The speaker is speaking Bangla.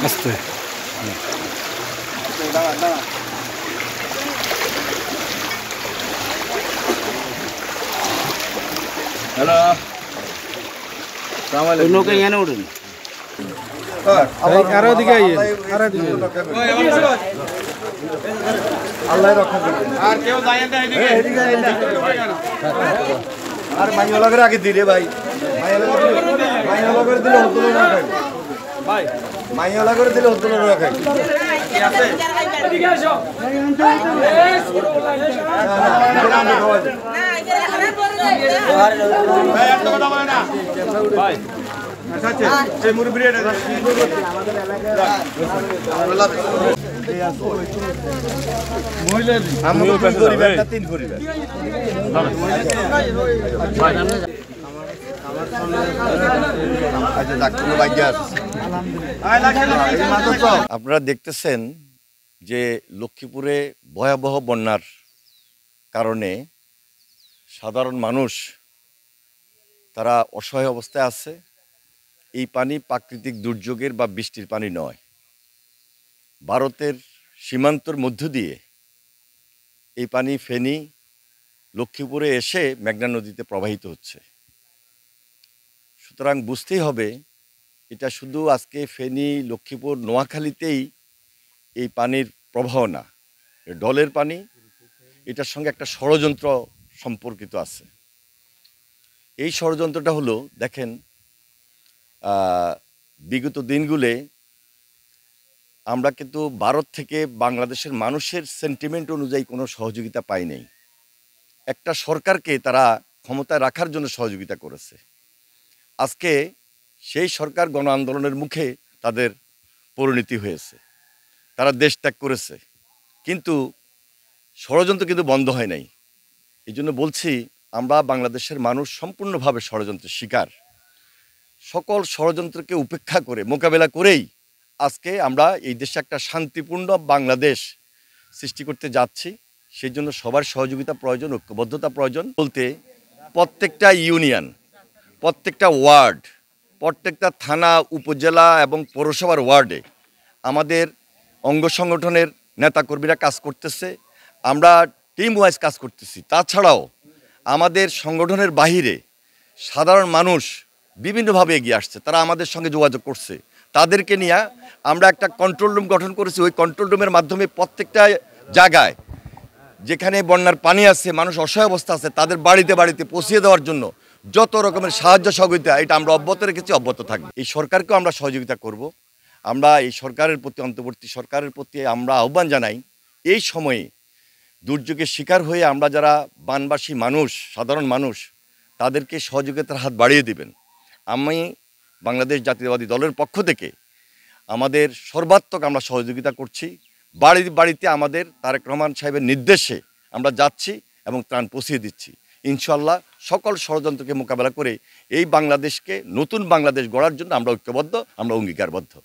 আস্তে হ্যালো নৌকা এখানে উঠুন আরো দিকে আল্লাহ রক্ষা করবেন আর কেউ যায় না এদিকে আর মাইয়ালাগের আগে দিলে ভাই মাইয়ালাগের দিলে হতুল না খাই ভাই মাইয়ালাগের দিলে হতুল না খাই কি আছে এদিকে আসো ভাই এত কথা বলে না ভাই আচ্ছা এই মুরব্বিটা আমাদের এলাকায় আমরা তিন পরিবার তিন পরিবার আপনারা দেখতেছেন যে লক্ষ্মীপুরে ভয়াবহ বন্যার কারণে সাধারণ মানুষ তারা অসহায় অবস্থায় আছে। এই পানি প্রাকৃতিক দুর্যোগের বা বৃষ্টির পানি নয়, ভারতের সীমান্তর মধ্য দিয়ে এই পানি ফেনী লক্ষ্মীপুরে এসে মেঘনা নদীতে প্রবাহিত হচ্ছে। সুতরাং বুঝতেই হবে এটা শুধু আজকে ফেনী লক্ষ্মীপুর নোয়াখালীতেই এই পানির প্রবাহ না, ডলের পানি, এটার সঙ্গে একটা ষড়যন্ত্র সম্পর্কিত আছে। এই ষড়যন্ত্রটা হলো, দেখেন বিগত দিনগুলো আমরা কিন্তু ভারত থেকে বাংলাদেশের মানুষের সেন্টিমেন্ট অনুযায়ী কোনো সহযোগিতা পাই নাই। একটা সরকারকে তারা ক্ষমতায় রাখার জন্য সহযোগিতা করেছে। আজকে সেই সরকার গণ আন্দোলনের মুখে তাদের পরিণতি হয়েছে, তারা দেশ ত্যাগ করেছে, কিন্তু ষড়যন্ত্র কিন্তু বন্ধ হয় নাই। এই জন্য বলছি আমরা বাংলাদেশের মানুষ সম্পূর্ণভাবে ষড়যন্ত্রের শিকার। সকল ষড়যন্ত্রকে উপেক্ষা করে মোকাবেলা করেই আজকে আমরা এই দেশে একটা শান্তিপূর্ণ বাংলাদেশ সৃষ্টি করতে যাচ্ছি। সেই জন্য সবার সহযোগিতা প্রয়োজন, ঐক্যবদ্ধতা প্রয়োজন। বলতে প্রত্যেকটা ইউনিয়ন, প্রত্যেকটা ওয়ার্ড, প্রত্যেকটা থানা, উপজেলা এবং পৌরসভার ওয়ার্ডে আমাদের অঙ্গ সংগঠনের নেতাকর্মীরা কাজ করতেছে, আমরা টিম ওয়াইজ কাজ করতেছি। তাছাড়াও আমাদের সংগঠনের বাহিরে সাধারণ মানুষ বিভিন্নভাবে এগিয়ে আসছে, তারা আমাদের সঙ্গে যোগাযোগ করছে। তাদেরকে নিয়ে আমরা একটা কন্ট্রোল রুম গঠন করেছি। ওই কন্ট্রোল রুমের মাধ্যমে প্রত্যেকটা জায়গায় যেখানে বন্যার পানি আছে, মানুষ অসহায় অবস্থা আছে, তাদের বাড়িতে বাড়িতে পৌঁছিয়ে দেওয়ার জন্য যত রকমের সাহায্য সহযোগিতা এটা আমরা অব্যাহত রেখেছি, অব্যাহত থাকবে। এই সরকারকেও আমরা সহযোগিতা করব। আমরা এই সরকারের প্রতি, অন্তর্বর্তী সরকারের প্রতি আমরা আহ্বান জানাই, এই সময়ে দুর্যোগের শিকার হয়ে আমরা যারা বানবাসী মানুষ, সাধারণ মানুষ, তাদেরকে সহযোগিতার হাত বাড়িয়ে দিবেন। আমি বাংলাদেশ জাতীয়তাবাদী দলের পক্ষ থেকে আমাদের সর্বাত্মক আমরা সহযোগিতা করছি। বাড়ি বাড়িতে আমাদের তারেক রহমান সাহেবের নির্দেশে আমরা যাচ্ছি এবং ত্রাণ পৌঁছিয়ে দিচ্ছি। ইনশাল্লাহ সকল ষড়যন্ত্রকে মোকাবেলা করে এই বাংলাদেশকে নতুন বাংলাদেশ গড়ার জন্য আমরা ঐক্যবদ্ধ, আমরা অঙ্গীকারবদ্ধ।